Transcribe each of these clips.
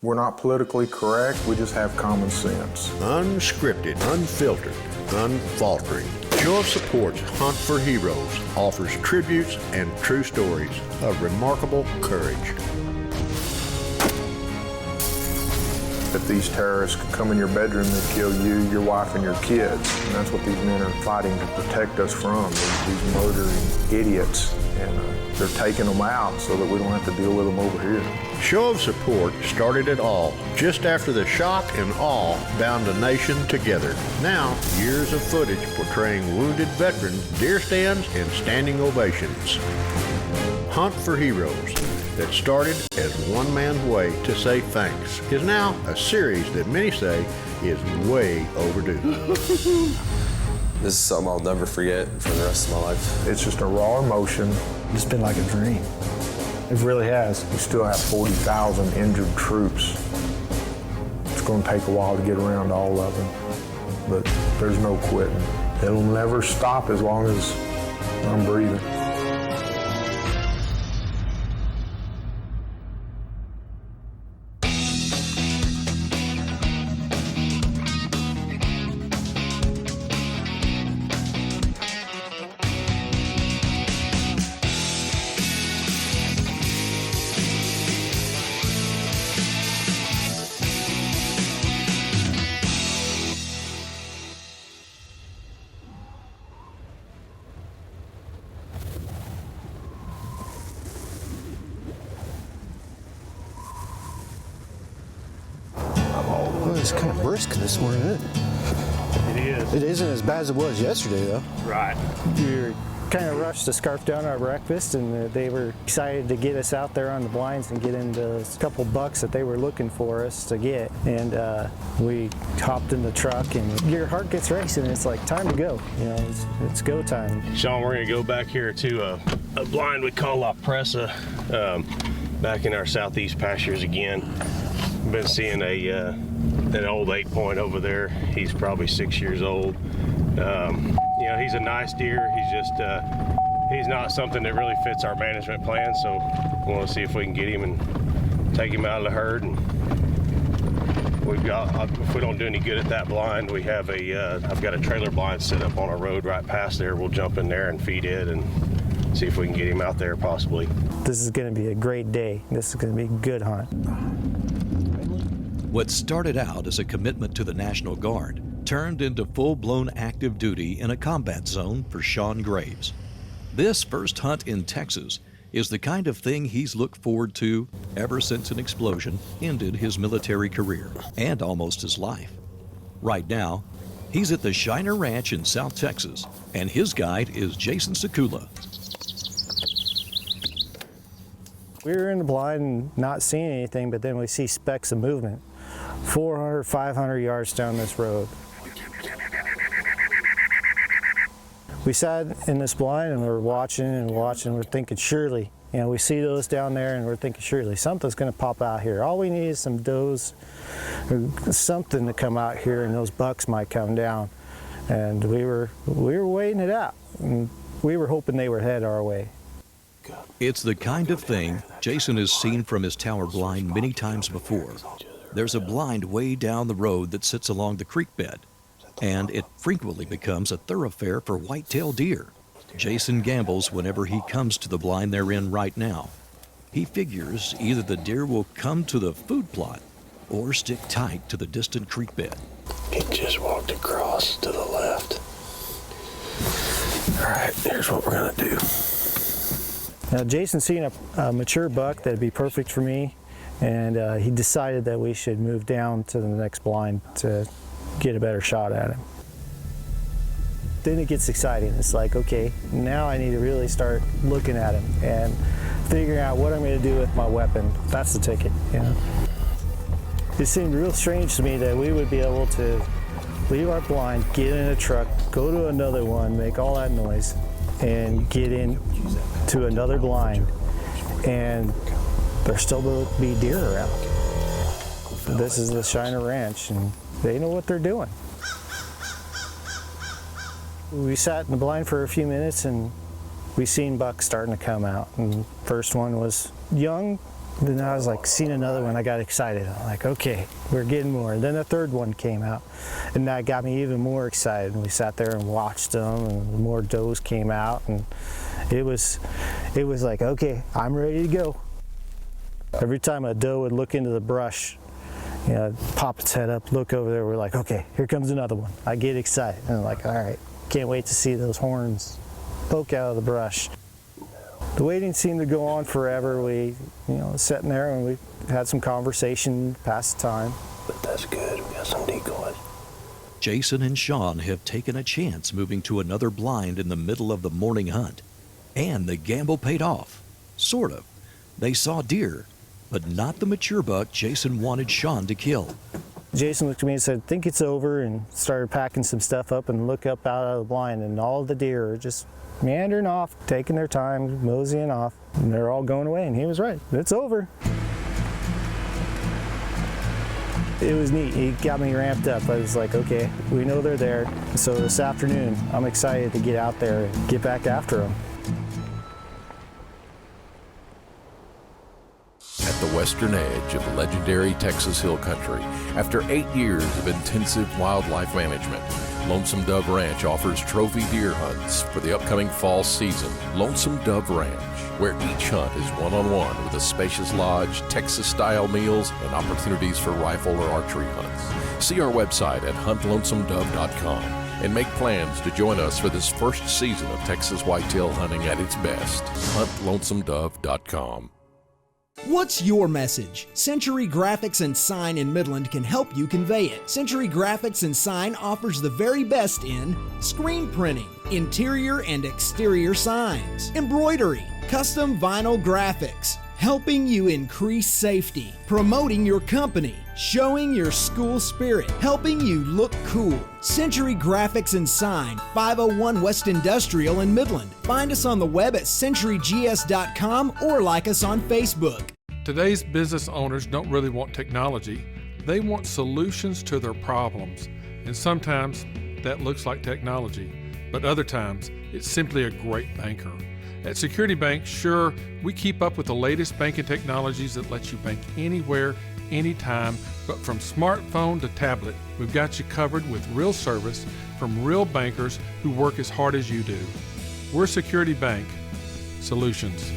We're not politically correct, we just have common sense. Unscripted, unfiltered, unfaltering. Show of Support's Hunt for Heroes offers tributes and true stories of remarkable courage. If these terrorists could come in your bedroom, they'd kill you, your wife, and your kids. And that's what these men are fighting to protect us from, these murdering idiots. And they're taking them out so that we don't have to deal with them over here. Show of Support started it all just after the shock and awe bound a nation together. Now, years of footage portraying wounded veterans, deer stands, and standing ovations. Hunt for Heroes, that started as one man's way to say thanks, is now a series that many say is way overdue. This is something I'll never forget for the rest of my life. It's just a raw emotion. It's been like a dream. It really has. We still have 40,000 injured troops. It's going to take a while to get around to all of them, but there's no quitting. It'll never stop as long as I'm breathing. It's kind of brisk this morning, isn't it? It is. It isn't as bad as it was yesterday, though. Right. We were kind of rushed to scarf down our breakfast, and they were excited to get us out there on the blinds and get into a couple bucks that they were looking for us to get. And we hopped in the truck, and your heart gets racing. It's like time to go. You know, it's go time. Shawn, we're going to go back here to a blind we call La Presa, back in our southeast pastures again. We've been seeing an old 8-point over there. He's probably 6 years old. You know, he's a nice deer. He's not something that really fits our management plan, so we want to see if we can get him and take him out of the herd. And we've got, if we don't do any good at that blind, we have I've got a trailer blind set up on a road right past there. We'll jump in there and feed it and see if we can get him out there possibly. This is going to be a great day. This is going to be a good hunt. What started out as a commitment to the National Guard turned into full-blown active duty in a combat zone for Shawn Graves. This first hunt in Texas is the kind of thing he's looked forward to ever since an explosion ended his military career and almost his life. Right now, he's at the Shiner Ranch in South Texas, and his guide is Jason Sekula. We were in the blind and not seeing anything, but then we see specks of movement 400, 500 yards down this road. We sat in this blind and we were watching and watching. We're thinking, surely, you know, we see those down there and we're thinking, surely something's going to pop out here. All we need is some does or something to come out here, and those bucks might come down. And we were waiting it out. And we were hoping they were headed our way. It's the kind of thing Jason has seen from his tower blind many times before. There's a blind way down the road that sits along the creek bed, and it frequently becomes a thoroughfare for white-tailed deer. Jason gambles whenever he comes to the blind they're in right now. He figures either the deer will come to the food plot or stick tight to the distant creek bed. He just walked across to the left. All right, here's what we're gonna do. Now, Jason's seen a mature buck that'd be perfect for me, and he decided that we should move down to the next blind to get a better shot at him. Then it gets exciting. It's like, okay, now I need to really start looking at him and figuring out what I'm going to do with my weapon. That's the ticket, you know. It seemed real strange to me that we would be able to leave our blind, get in a truck, go to another one, make all that noise, and get in to another blind, and there still will be deer around. This is the Shiner Ranch, and they know what they're doing. We sat in the blind for a few minutes, and we seen bucks starting to come out. And first one was young, Then I was like, seen another one, I got excited. I'm like, okay, we're getting more. And then the third one came out, and that got me even more excited. And we sat there and watched them, and more does came out, and it was like, okay, I'm ready to go. Every time a doe would look into the brush, you know, pop its head up, look over there, we're like, okay, here comes another one. I get excited, and I'm like, all right, can't wait to see those horns poke out of the brush. The waiting seemed to go on forever. We, sitting there and we had some conversation, passed the time. But that's good. We got some decoys. Jason and Shawn have taken a chance moving to another blind in the middle of the morning hunt. And the gamble paid off. Sort of. They saw deer, but not the mature buck Jason wanted Shawn to kill. Jason looked at me and said, think it's over, and started packing some stuff up and look up out of the blind, and all the deer are just meandering off, taking their time, moseying off, and they're all going away, and he was right. It's over. It was neat. He got me ramped up. I was like, okay, we know they're there. So this afternoon, I'm excited to get out there and get back after them. At the western edge of legendary Texas Hill Country, after 8 years of intensive wildlife management, Lonesome Dove Ranch offers trophy deer hunts for the upcoming fall season. Lonesome Dove Ranch, where each hunt is one-on-one with a spacious lodge, Texas-style meals, and opportunities for rifle or archery hunts. See our website at huntlonesomedove.com and make plans to join us for this first season of Texas whitetail hunting at its best. huntlonesomedove.com. What's your message? Century Graphics and Sign in Midland can help you convey it. Century Graphics and Sign offers the very best in screen printing, interior and exterior signs, embroidery, custom vinyl graphics, helping you increase safety, promoting your company, showing your school spirit, helping you look cool. Century Graphics and Sign, 501 West Industrial in Midland. Find us on the web at centurygs.com or like us on Facebook. Today's business owners don't really want technology. They want solutions to their problems. And sometimes that looks like technology, but other times it's simply a great banker. At Security Bank, sure, we keep up with the latest banking technologies that let you bank anywhere, anytime, but from smartphone to tablet, we've got you covered with real service from real bankers who work as hard as you do. We're Security Bank. Solutions.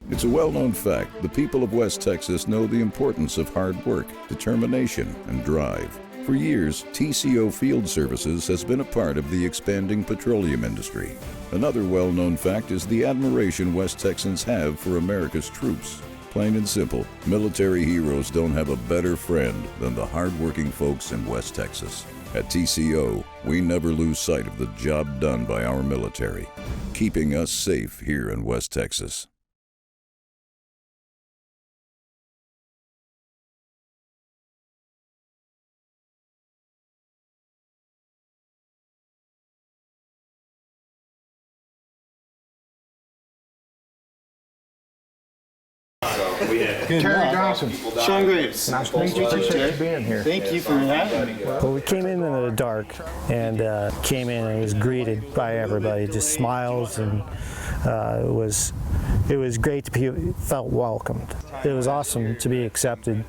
It's a well-known fact the people of West Texas know the importance of hard work, determination, and drive. For years, TCO Field Services has been a part of the expanding petroleum industry. Another well-known fact is the admiration West Texans have for America's troops. Plain and simple, military heroes don't have a better friend than the hard-working folks in West Texas. At TCO, we never lose sight of the job done by our military, keeping us safe here in West Texas. Terry Johnson. Shawn Graves. Nice to meet you. Appreciate you being here. Thank you for having me. Well, we came in the dark and came in and was greeted by everybody, just smiles, and it was great to be felt welcomed. It was awesome to be accepted.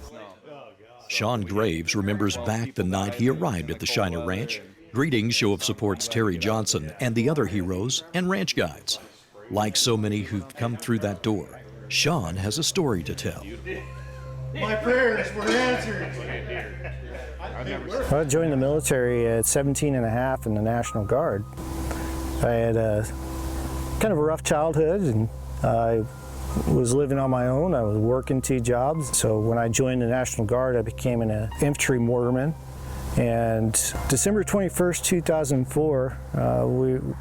Shawn Graves remembers back the night he arrived at the Shiner Ranch. Greetings show of supports Terry Johnson and the other heroes and ranch guides. Like so many who've come through that door, Shawn has a story to tell. My prayers were answered. I joined the military at 17 and a half in the National Guard. I had a kind of a rough childhood, and I was living on my own. I was working 2 jobs. So when I joined the National Guard, I became an infantry mortarman. And December 21st, 2004,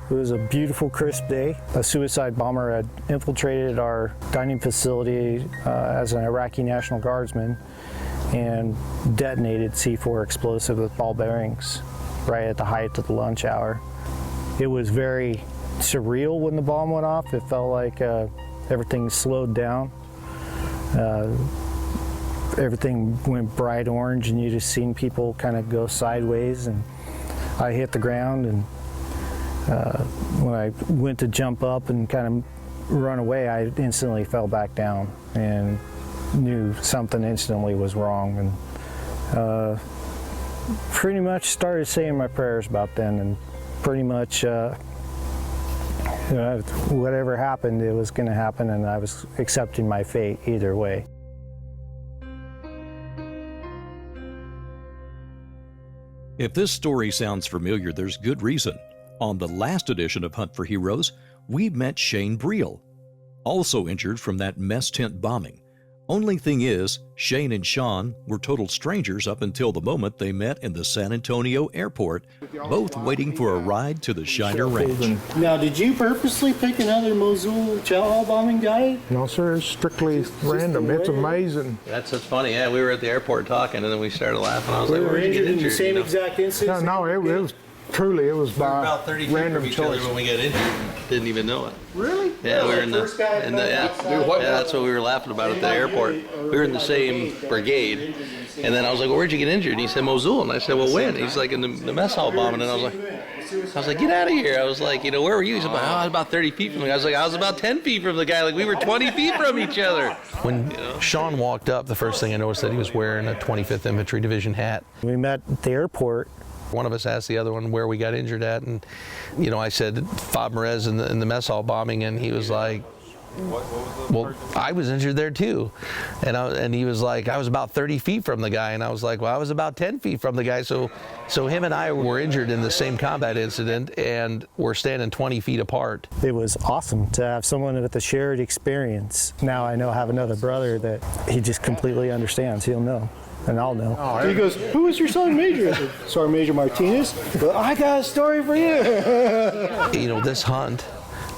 it was a beautiful, crisp day. A suicide bomber had infiltrated our dining facility as an Iraqi National Guardsman and detonated C4 explosive with ball bearings right at the height of the lunch hour. It was very surreal when the bomb went off. It felt like everything slowed down. Everything went bright orange, and you just seen people kind of go sideways, and I hit the ground, and when I went to jump up and kind of run away, I instantly fell back down and knew something instantly was wrong, and pretty much started saying my prayers about then, and pretty much whatever happened, it was going to happen, and I was accepting my fate either way. If this story sounds familiar, there's good reason. On the last edition of Hunt for Heroes, we met Shane Briel, also injured from that mess tent bombing. Only thing is, Shane and Shawn were total strangers up until the moment they met in the San Antonio airport, both waiting for a ride to the Shiner Ranch. Now, did you purposely pick another Mosul chow hall bombing guy? No, sir, it's strictly random. It's amazing. That's funny. Yeah, we were at the airport talking, and then we started laughing. I was like, "Where'd you get injured?" In the same exact instance? No, it was truly, it was We were by about 30 feet random from each other choice. when we got injured. Didn't even know it. Really? Yeah, we were in the, first guy yeah, that's what we were laughing about at the airport. We were in the same brigade, and then I was like, "Well, where'd you get injured?" And he said, "Mosul." And I said, "Well, when?" He's like, "In the mess hall bombing." And I was like, "Get out of here!" I was like, "Where were you?" He's like, "Oh, I was about 30 feet from the guy." I was like, "I was about 10 feet from the guy. Like, we were 20 feet from each other." When Shawn walked up, the first thing I noticed that he was wearing a 25th Infantry Division hat. We met at the airport. One of us asked the other one where we got injured at, and I said Fob Merez in the mess hall bombing, and he was like, "Well, I was injured there too," and he was like, "I was about 30 feet from the guy," and I was like, "Well, I was about 10 feet from the guy." So him and I were injured in the same combat incident, and we're standing 20 feet apart. It was awesome to have someone with a shared experience. Now I know I have another brother that he just completely understands. He'll know. And I'll know. He goes, "Who is your sergeant major?" I said, "Sergeant Major Martinez." But I got a story for you. This hunt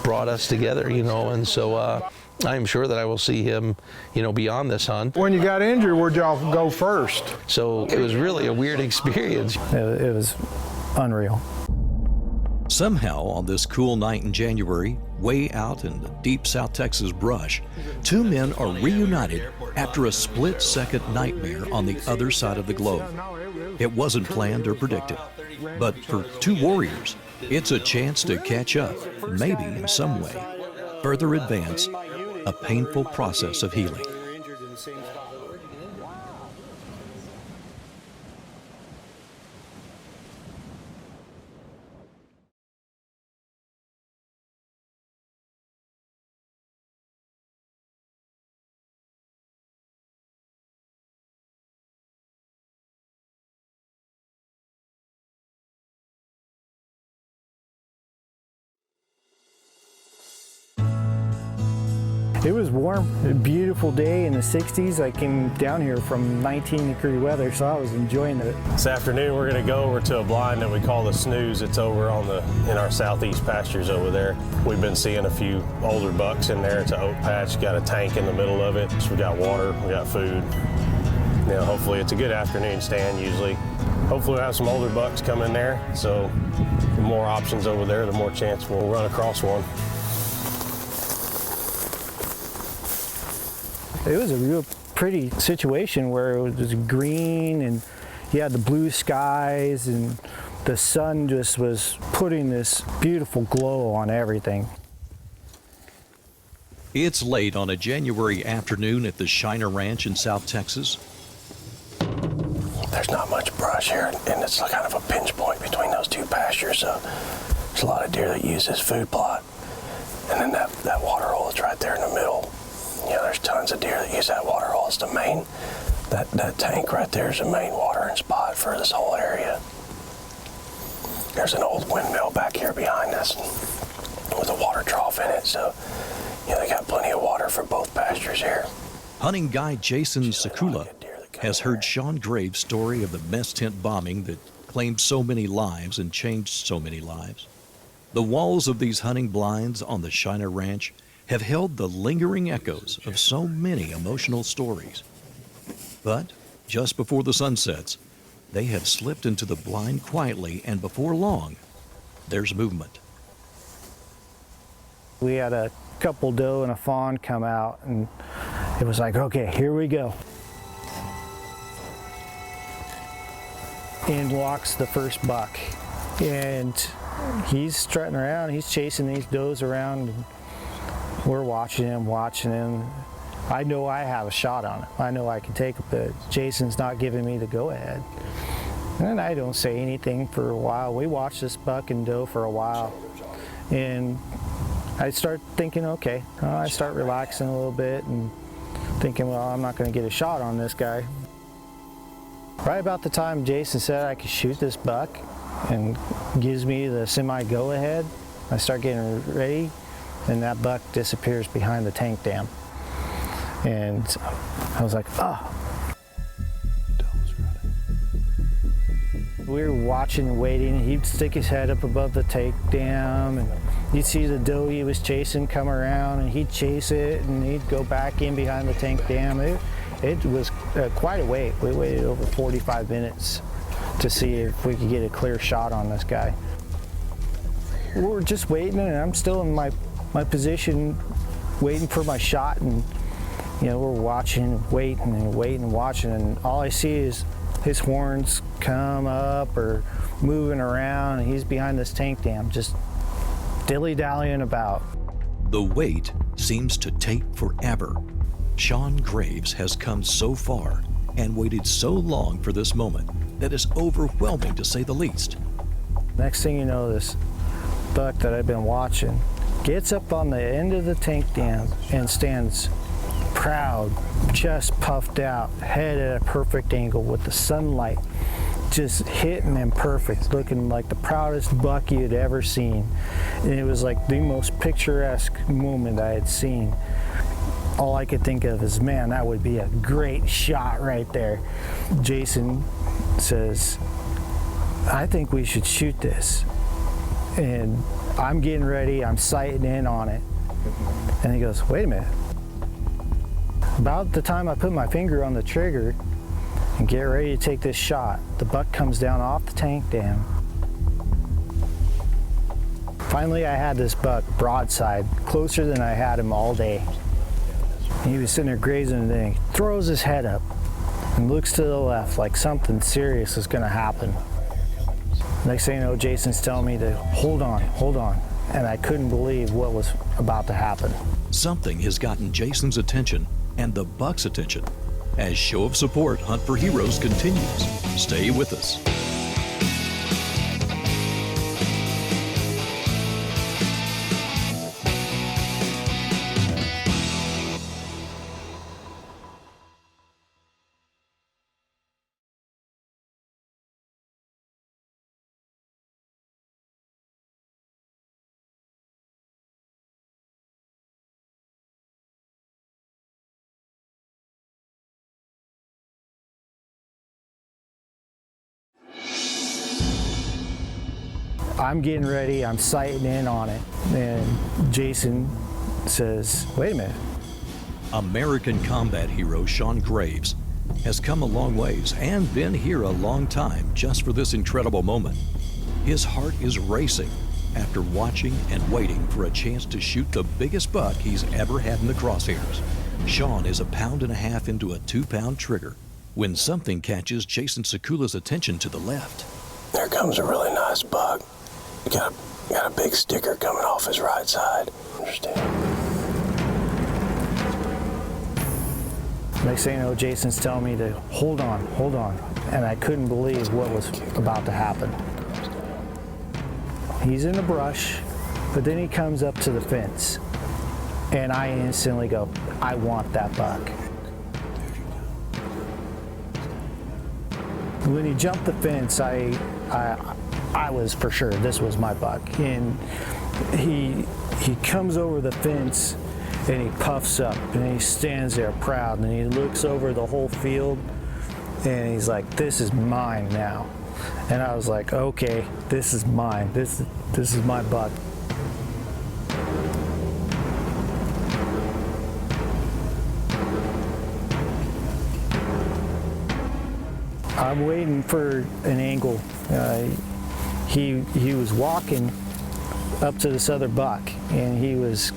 brought us together, and so I'm sure that I will see him, beyond this hunt. When you got injured, where'd y'all go first? So it was really a weird experience. It was unreal. Somehow, on this cool night in January, way out in the deep South Texas brush, two men are reunited after a split-second nightmare on the other side of the globe. It wasn't planned or predicted, but for two warriors, it's a chance to catch up, maybe in some way, further advance a painful process of healing. It was warm, a beautiful day in the 60s. I came down here from 19-degree weather, so I was enjoying it. This afternoon we're going to go over to a blind that we call the Snooze. It's over in our southeast pastures over there. We've been seeing a few older bucks in there. It's an oak patch, got a tank in the middle of it. So we got water, we got food. Hopefully it's a good afternoon stand usually. Hopefully we'll have some older bucks come in there. So the more options over there, the more chance we'll run across one. It was a real pretty situation where it was green and you had the blue skies and the sun just was putting this beautiful glow on everything. It's late on a January afternoon at the Shiner Ranch in South Texas. There's not much brush here, and it's kind of a pinch point between those two pastures, so there's a lot of deer that use this food plot. And then that water hole is right there in the middle. There's tons of deer that use that water hole as the main, that tank right there is the main watering spot for this whole area. There's an old windmill back here behind us with a water trough in it, so they got plenty of water for both pastures here. Hunting guide Jason Sekula has heard Shawn Graves' story of the mess tent bombing that claimed so many lives and changed so many lives. The walls of these hunting blinds on the Shiner Ranch have held the lingering echoes of so many emotional stories. But just before the sun sets, they have slipped into the blind quietly, and before long, there's movement. We had a couple doe and a fawn come out, and it was like, okay, here we go. In walks the first buck, and he's strutting around, he's chasing these does around. we're watching him. I know I have a shot on it. I know I can take it, but Jason's not giving me the go-ahead. And I don't say anything for a while. We watched this buck and doe for a while. And I start thinking, okay, I start relaxing a little bit and thinking, well, I'm not going to get a shot on this guy. Right about the time Jason said I could shoot this buck and gives me the semi go-ahead, I start getting ready, and that buck disappears behind the tank dam. And I was like, oh. We were watching and waiting. He'd stick his head up above the tank dam, and you'd see the doe he was chasing come around, and he'd chase it, and he'd go back in behind the tank dam. It was quite a wait. We waited over 45 minutes to see if we could get a clear shot on this guy. We were just waiting, and I'm still in my position, waiting for my shot, and you know, we're watching, waiting, and watching, and all I see is his horns come up or moving around, and he's behind this tank dam, just dilly-dallying about. The wait seems to take forever. Shawn Graves has come so far and waited so long for this moment that is overwhelming, to say the least. Next thing you know, this buck that I've been watching gets up on the end of the tank dam and stands proud, chest puffed out, head at a perfect angle with the sunlight just hitting him perfect, looking like the proudest buck you had ever seen. And it was like the most picturesque moment I had seen. All I could think of is, man, that would be a great shot right there. Jason says, I think we should shoot this. And I'm getting ready, I'm sighting in on it. And he goes, wait a minute. About the time I put my finger on the trigger and get ready to take this shot, the buck comes down off the tank dam. Finally, I had this buck broadside, closer than I had him all day. He was sitting there grazing, and then he throws his head up and looks to the left like something serious is gonna happen. Next thing you know, Jason's telling me to hold on, and I couldn't believe what was about to happen. Something has gotten Jason's attention and the buck's attention. As Show of Support Hunt for Heroes continues, stay with us. I'm getting ready, I'm sighting in on it, and Jason says, wait a minute. American combat hero Shawn Graves has come a long ways and been here a long time just for this incredible moment. His heart is racing after watching and waiting for a chance to shoot the biggest buck he's ever had in the crosshairs. Shawn is 1.5 pounds into a 2-pound trigger when something catches Jason Sekula's attention to the left. There comes a really nice buck. Got a big sticker coming off his right side. Understand? Next thing you know, Jason's telling me to hold on, and I couldn't believe what was about to happen. He's in the brush, but then he comes up to the fence, and I instantly go, I want that buck. When he jumped the fence, I was for sure this was my buck, and he comes over the fence and he puffs up and he stands there proud, and he looks over the whole field and he's like, this is mine now. And I was like, okay, this is mine, this is my buck. I'm waiting for an angle. He was walking up to this other buck, and he was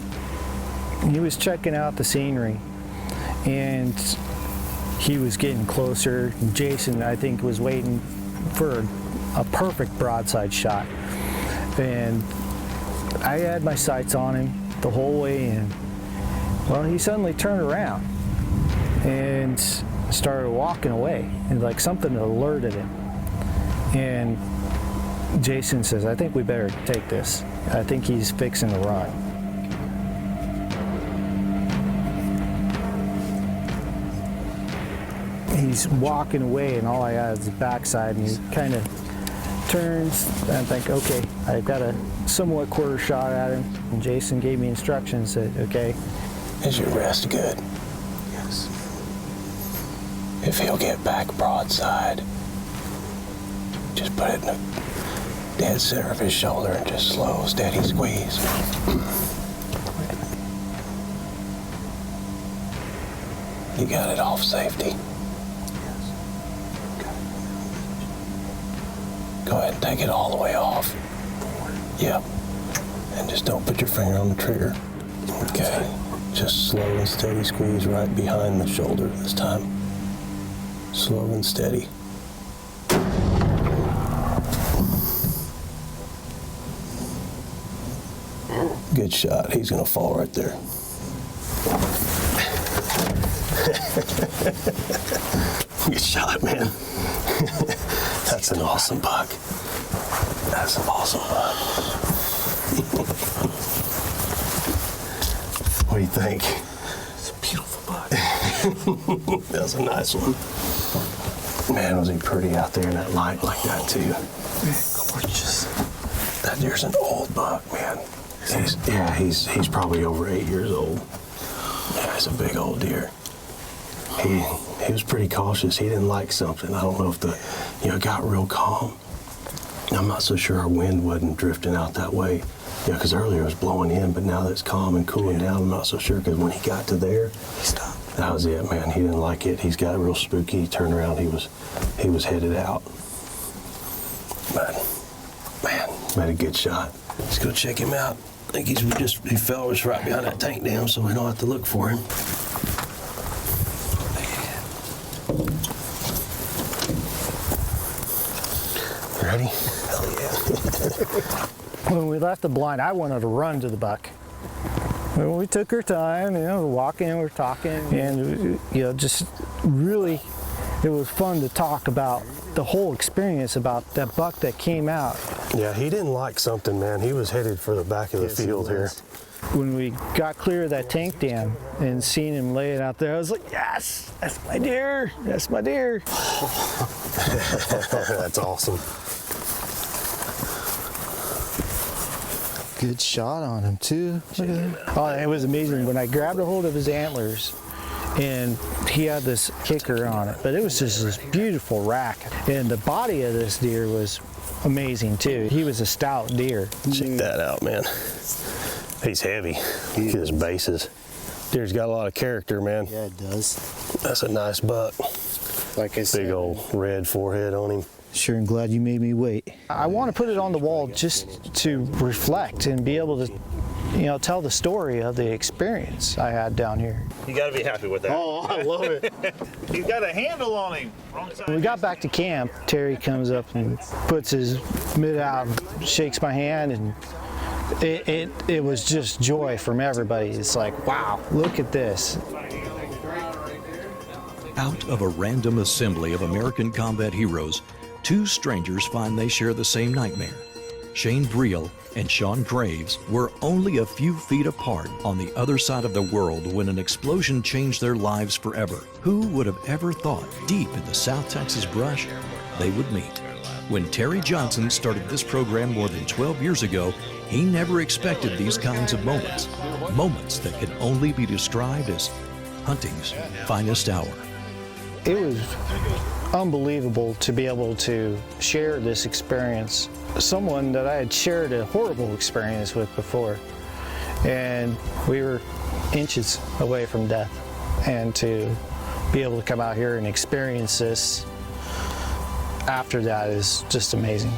checking out the scenery, and he was getting closer. Jason, I think, was waiting for a perfect broadside shot, and I had my sights on him the whole way in, Well, he suddenly turned around and started walking away, and like something alerted him. And Jason says, I think we better take this. I think he's fixing to run. He's walking away, and all I got is the backside, and he kind of turns, and I think, okay, I've got a somewhat quarter shot at him. And Jason gave me instructions that, okay. Is your rest good? Yes. If he'll get back broadside, just put it in the dead center of his shoulder and just slow, steady squeeze. You got it off safety. Go ahead and take it all the way off. Yep. And just don't put your finger on the trigger. Okay. Just slow and steady squeeze right behind the shoulder this time. Slow and steady. Good shot. He's gonna fall right there. Good shot, man. That's an awesome buck. That's an awesome buck. What do you think? It's a beautiful buck. That's a nice one. Man, was he pretty out there in that light like that too. Gorgeous. That deer's an old buck, man. He's probably over 8 years old. Yeah, he's a big old deer. He was pretty cautious. He didn't like something. I don't know if it got real calm. I'm not so sure our wind wasn't drifting out that way. Yeah, because earlier it was blowing in, but now that it's calm and cooling down, I'm not so sure, because when he got to there, he stopped. That was it, man. He didn't like it. He's got real spooky. He turned around. He was headed out. But, man, made a good shot. Let's go check him out. I think he fell right behind that tank dam, so we don't have to look for him. Ready? Hell yeah. When we left the blind, I wanted to run to the buck. We took our time, we're walking, we're talking, and just really, it was fun to talk about the whole experience about that buck that came out. Yeah, he didn't like something, man. He was headed for the back of the field here. When we got clear of that tank dam and seen him laying out there, I was like, yes, that's my deer. That's my deer. That's awesome. Good shot on him too. Look at that. Oh, it was amazing when I grabbed a hold of his antlers, and he had this kicker on it, but it was just this beautiful rack. And the body of this deer was amazing too. He was a stout deer. Check that out, man. He's heavy. Look at his bases. Deer's got a lot of character, man. Yeah, it does. That's a nice buck. Like I said, big old red forehead on him. Sure, I'm glad you made me wait. I want to put it on the wall just to reflect and be able to, tell the story of the experience I had down here. You got to be happy with that. Oh, I love it. He's got a handle on him. When we got back to camp, Terry comes up and puts his mitt out and shakes my hand, and it was just joy from everybody. It's like, wow, look at this. Out of a random assembly of American combat heroes, two strangers find they share the same nightmare. Shane Briel and Shawn Graves were only a few feet apart on the other side of the world when an explosion changed their lives forever. Who would have ever thought, deep in the South Texas brush, they would meet? When Terry Johnson started this program more than 12 years ago, he never expected these kinds of moments. Moments that can only be described as hunting's finest hour. It was unbelievable to be able to share this experience. Someone that I had shared a horrible experience with before, and we were inches away from death, and to be able to come out here and experience this after that is just amazing.